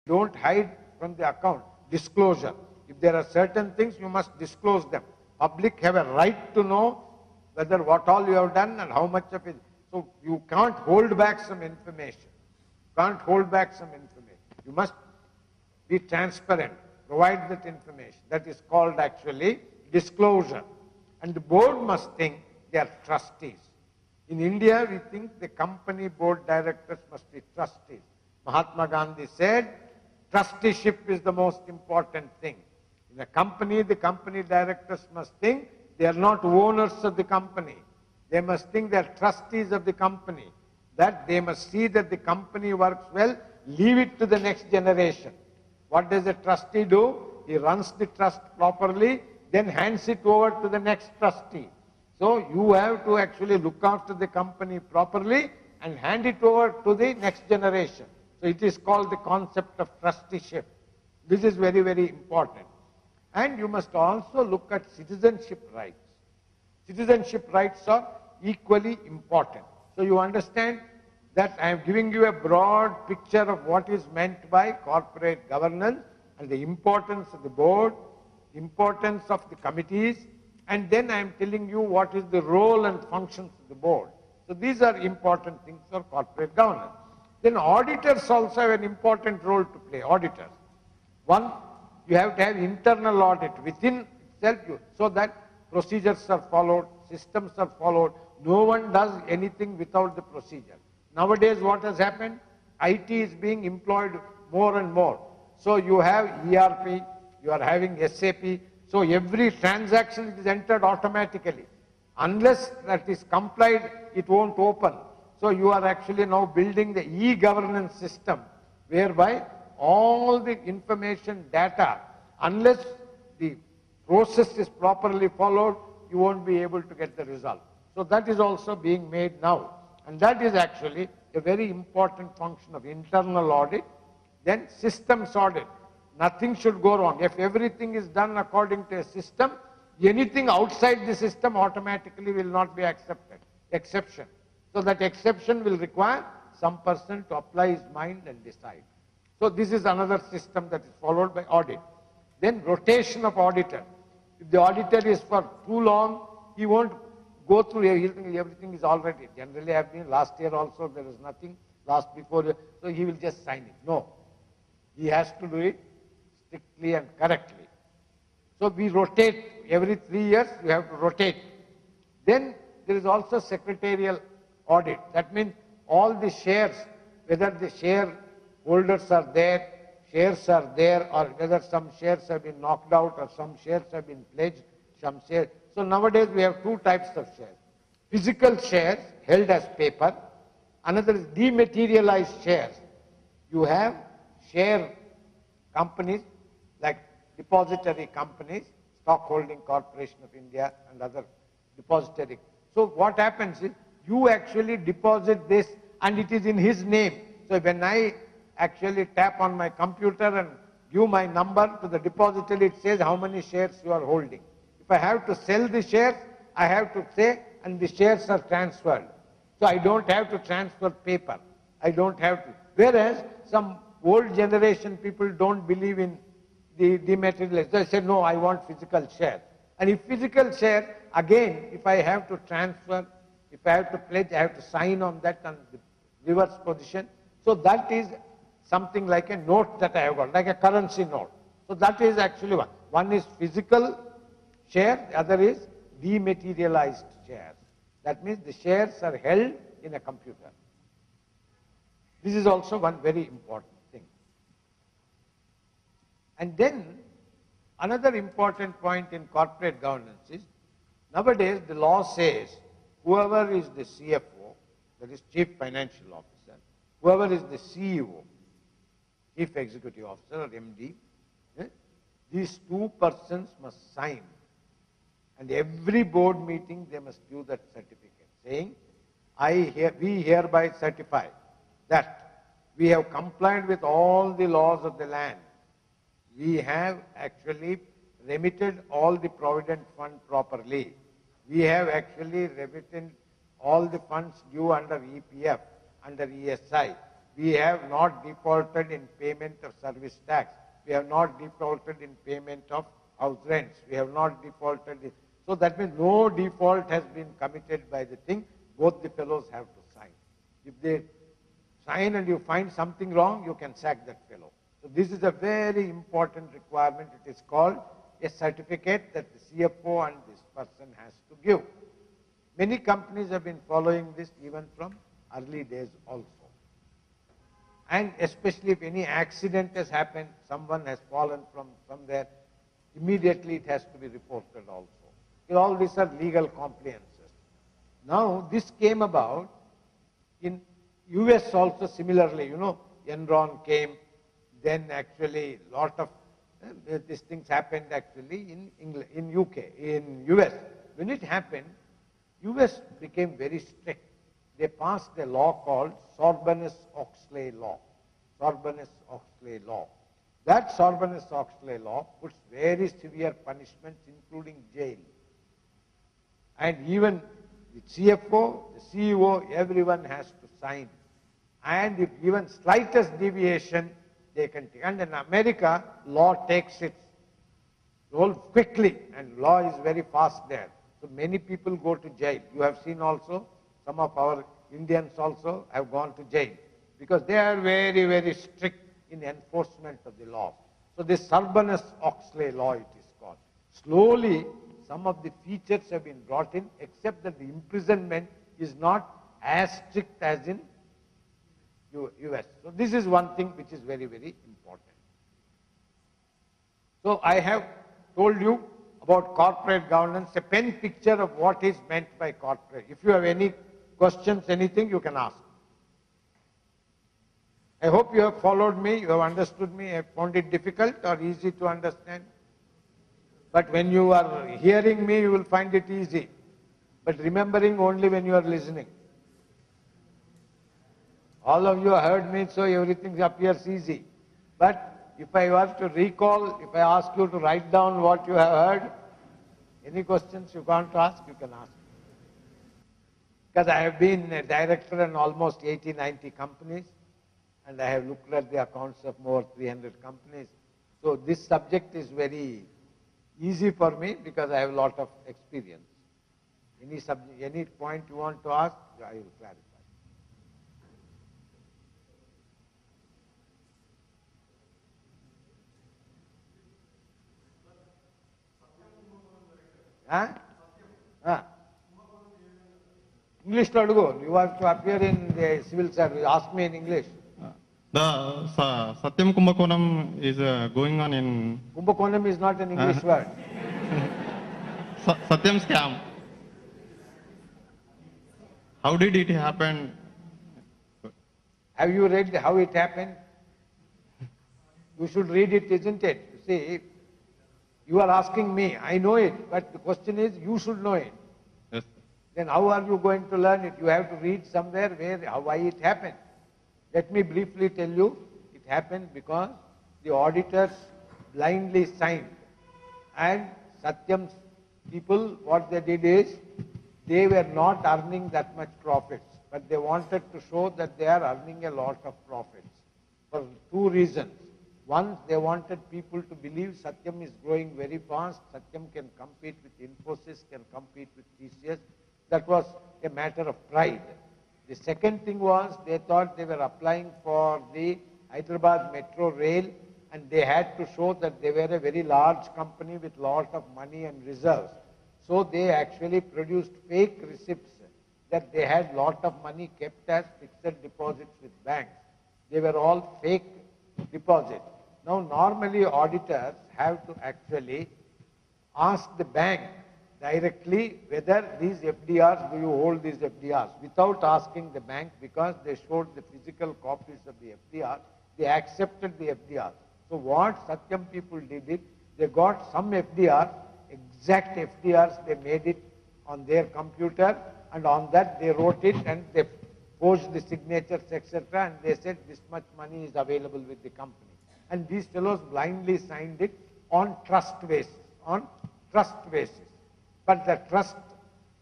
Don't hide from the account. Disclosure. If there are certain things, you must disclose them. Public have a right to know whether what all you have done and how much of it. So you can't hold back some information. Can't hold back some information. You must be transparent. Provide that information. That is called actually disclosure. And the board must think they are trustees. In India, we think the company board directors must be trustees. Mahatma Gandhi said, trusteeship is the most important thing. In a company, the company directors must think they are not owners of the company. They must think they are trustees of the company. That they must see that the company works well, leave it to the next generation. What does a trustee do? He runs the trust properly, then hands it over to the next trustee. So you have to actually look after the company properly and hand it over to the next generation. So it is called the concept of trusteeship. This is very, very important. And you must also look at citizenship rights. Citizenship rights are equally important. So you understand that I am giving you a broad picture of what is meant by corporate governance and the importance of the board, importance of the committees, and then I am telling you what is the role and functions of the board. So these are important things for corporate governance. Then auditors also have an important role to play, auditors. One, you have to have internal audit within itself so that procedures are followed, systems are followed. No one does anything without the procedure. Nowadays what has happened? IT is being employed more and more. So you have ERP, you are having SAP, so every transaction is entered automatically. Unless that is complied, it won't open. So you are actually now building the e-governance system, whereby all the information data, unless the process is properly followed, you won't be able to get the result. So that is also being made now. And that is actually a very important function of internal audit. Then systems audit. Nothing should go wrong. If everything is done according to a system, anything outside the system automatically will not be accepted. Exception. So that exception will require some person to apply his mind and decide. So this is another system that is followed by audit. Then rotation of auditor. If the auditor is for too long, he won't go through everything. Everything is already. Generally, I have been last year also. There is nothing. Last before, so he will just sign it. No, he has to do it strictly and correctly. So we rotate every 3 years. You have to rotate. Then there is also secretarial audit. That means all the shares, whether the shareholders are there, shares are there, or whether some shares have been knocked out or some shares have been pledged, some shares. So nowadays we have two types of shares. Physical shares held as paper. Another is dematerialized shares. You have share companies like depository companies, Stock Holding Corporation of India and other depository. So what happens is you actually deposit this and it is in his name. So when I actually tap on my computer and give my number to the depository, it says how many shares you are holding. If I have to sell the shares, I have to say, and the shares are transferred. So I don't have to transfer paper. I don't have to. Whereas some old generation people don't believe in the dematerialized. They say, no, I want physical share. And if physical share, again, if I have to transfer, if I have to pledge, I have to sign on that on the reverse position. So that is something like a note that I have got, like a currency note. So that is actually one. One is physical share, the other is dematerialized shares. That means the shares are held in a computer. This is also one very important thing. And then another important point in corporate governance is, nowadays the law says whoever is the CFO, that is Chief Financial Officer, whoever is the CEO, Chief Executive Officer or MD, these two persons must sign. And every board meeting they must give that certificate saying, we hereby certify that we have complied with all the laws of the land. We have actually remitted all the provident fund properly. We have actually remitted all the funds due under EPF, under ESI. we have not defaulted in payment of service tax. We have not defaulted in payment of house rents. We have not defaulted. So that means no default has been committed by the thing. Both the fellows have to sign. If they sign and you find something wrong, you can sack that fellow. So this is a very important requirement. It is called a certificate that the CFO and this person has to give. Many companies have been following this even from early days also. And especially if any accident has happened, someone has fallen from somewhere, immediately it has to be reported also. All these are legal compliances. Now, this came about in US also similarly, Enron came, then actually lot of these things happened actually in England, in UK, in US. When it happened, US became very strict. They passed a law called Sarbanes-Oxley law. Sarbanes-Oxley law. That Sarbanes-Oxley law puts very severe punishments, including jail. And even the CFO, the CEO, everyone has to sign. And if even slightest deviation, they can take. And in America, law takes its role quickly, and law is very fast there. So many people go to jail. You have seen also, some of our Indians also have gone to jail, because they are very, very strict in enforcement of the law. So this Sarbanes-Oxley law, it is called. Slowly, some of the features have been brought in, except that the imprisonment is not as strict as in US. So this is one thing which is very, very important. So I have told you about corporate governance, a pen picture of what is meant by corporate. If you have any questions, anything, you can ask. I hope you have followed me, you have understood me, have found it difficult or easy to understand. But when you are hearing me, you will find it easy. But remembering only when you are listening. All of you heard me, so everything appears easy. But if I were to recall, if I ask you to write down what you have heard, any questions you can't ask, you can ask. Because I have been a director in almost 80, 90 companies, and I have looked at the accounts of more 300 companies. So this subject is very easy for me because I have a lot of experience. Any point you want to ask, I will clarify. English to adugo. You have to appear in the civil service. Ask me in English. The Satyam Kumbakonam is going on in... Kumbakonam is not an English word. Satyam scam. How did it happen? Have you read how it happened? You should read it, isn't it? You see, you are asking me, I know it, but the question is, you should know it. Yes. Then how are you going to learn it? You have to read somewhere why it happened. Let me briefly tell you, it happened because the auditors blindly signed. And Satyam's people, what they did is, they were not earning that much profits, but they wanted to show that they are earning a lot of profits for two reasons. One, they wanted people to believe Satyam is growing very fast, Satyam can compete with Infosys, can compete with TCS. That was a matter of pride. The second thing was they thought they were applying for the Hyderabad Metro Rail, and they had to show that they were a very large company with lot of money and reserves. So they actually produced fake receipts that they had lot of money kept as fixed deposits with banks. They were all fake deposits. Now normally auditors have to actually ask the bank directly whether these FDRs, do you hold these FDRs, without asking the bank, because they showed the physical copies of the FDRs, they accepted the FDRs. So what Satyam people did it, they got some FDRs, exact FDRs, they made it on their computer, and on that they wrote it and they forged the signatures, etc., and they said this much money is available with the company. And these fellows blindly signed it on trust basis, But the trust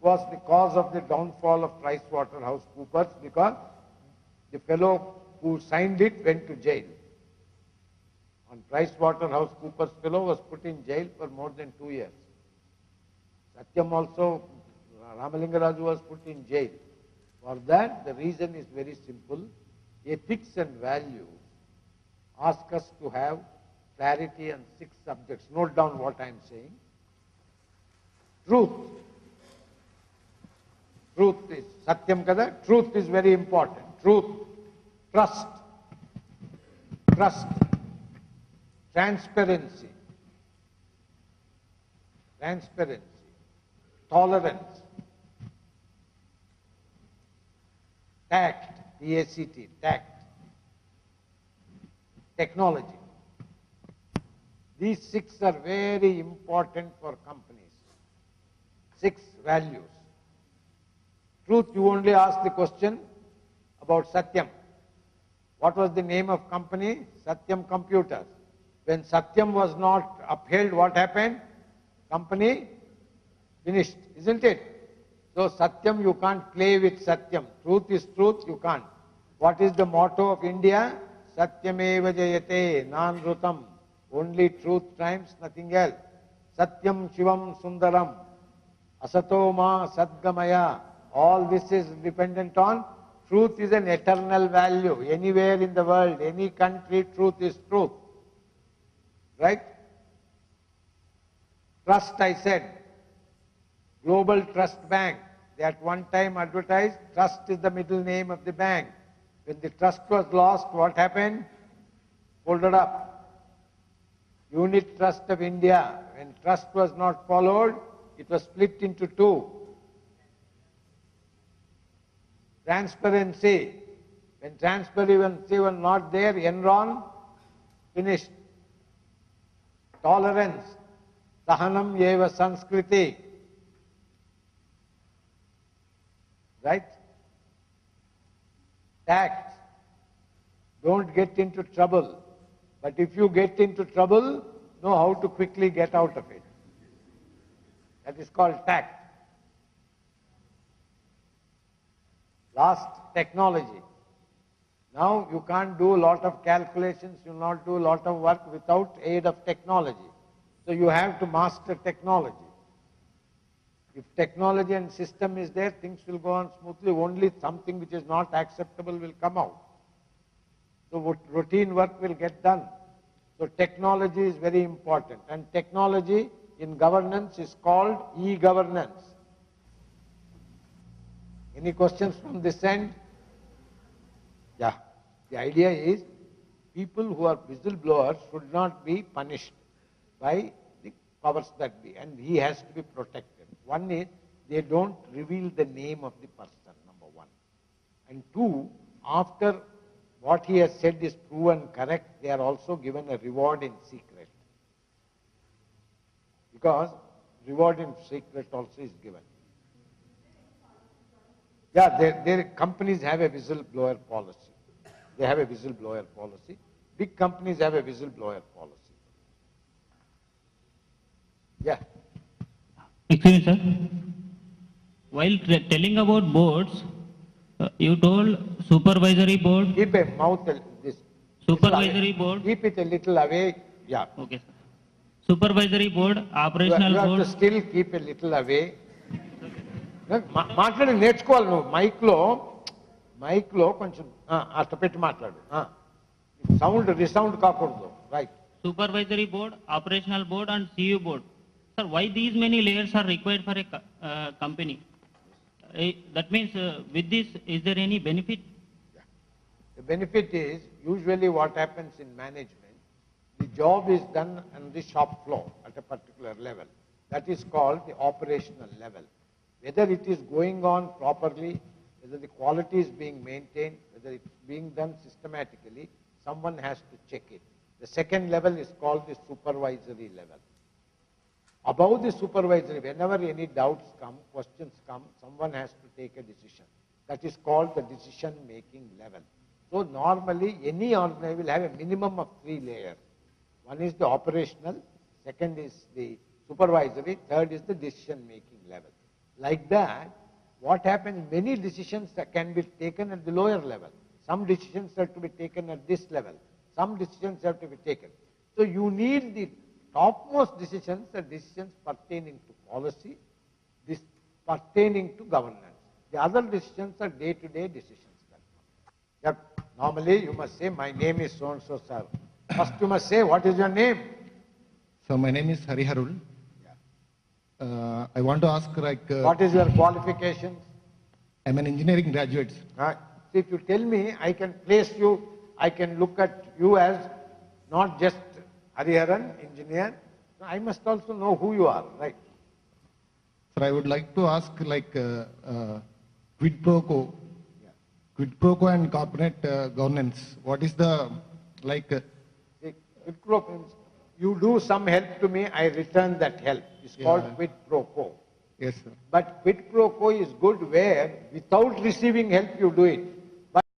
was the cause of the downfall of PricewaterhouseCoopers, because the fellow who signed it went to jail. On PricewaterhouseCoopers fellow was put in jail for more than 2 years. Satyam also, Ramalinga Raju was put in jail. For that, the reason is very simple. Ethics and values ask us to have clarity on 6 subjects. Note down what I am saying. Truth. Truth is, Satyam kada, truth is very important. Truth. Trust. Trust. Transparency. Transparency. Tolerance. Tact. T-A-C-T. Tact. Technology. These 6 are very important for companies. 6 values. Truth, you only ask the question about Satyam. What was the name of company? Satyam Computers. When Satyam was not upheld, what happened? Company finished, isn't it? So Satyam, you can't play with Satyam. Truth is truth, you can't. What is the motto of India? Satyameva jayate, nanrutam. Only truth triumphs, nothing else. Satyam Shivam Sundaram. Asato ma Sadgamaya. All this is dependent on truth is an eternal value. Anywhere in the world, any country, truth is truth. Right? Trust, I said. Global Trust Bank. They at one time advertised, trust is the middle name of the bank. When the trust was lost, what happened? Folded up. Unit Trust of India. When trust was not followed, it was split into 2. Transparency. When transparency was not there, Enron finished. Tolerance. Sahanam yeva Sanskriti. Right? Tact. Don't get into trouble. But if you get into trouble, know how to quickly get out of it. That is called tact. Last, technology. Now you can't do a lot of calculations, you will not do a lot of work without aid of technology. So you have to master technology. If technology and system is there, things will go on smoothly. Only something which is not acceptable will come out. So routine work will get done. So technology is very important. And technology in governance is called e-governance. Any questions from this end? Yeah. The idea is people who are whistleblowers should not be punished by the powers that be. And he has to be protected. One is they don't reveal the name of the person, number 1. And 2, after what he has said is proven correct, they are also given a reward in secret. Because reward in secret also is given. Yeah, their companies have a whistleblower policy. They have a whistleblower policy. Big companies have a whistleblower policy. Yeah. Excuse me, sir. While telling about boards, you told supervisory board. Keep a mouth this. Supervisory board. Keep it a little away. Yeah. Okay, sir. Supervisory board, operational you have board. to still keep a little away. మాట్లాడి నేర్చుకోవాలి నువ్వు మైక్లో కొంచెం అట్ట పెట్టి మాట్లాడు sound resound కాకూడదు right Supervisory board, operational board and CU board. Sir, why these many layers are required for a company? That means with this, is there any benefit? Yeah. The benefit is usually what happens in management, the job is done on the shop floor at a particular level. That is called the operational level. Whether it is going on properly, whether the quality is being maintained, whether it's being done systematically, someone has to check it. The second level is called the supervisory level. Above the supervisory, whenever any doubts come, questions come, someone has to take a decision. That is called the decision-making level. So normally, any organization will have a minimum of 3 layers. One is the operational, second is the supervisory, third is the decision-making level. Like that, what happens, many decisions that can be taken at the lower level. Some decisions have to be taken at this level. Some decisions have to be taken. So you need the topmost decisions, the decisions pertaining to policy, this pertaining to governance. The other decisions are day-to-day decisions. Yeah, normally you must say, my name is so-and-so, sir. First you must say, what is your name? So my name is Hari Harul. I want to ask What is your qualifications? I'm an engineering graduate. If you tell me, I can place you, I can look at you as not just Hariharan, engineer. I must also know who you are, right? Sir, I would like to ask quid pro quo. Quid pro quo and corporate governance. What is the See, quid pro quo means you do some help to me, I return that help. It's called quid pro quo. Yes, sir. But quid pro quo is good where without receiving help you do it.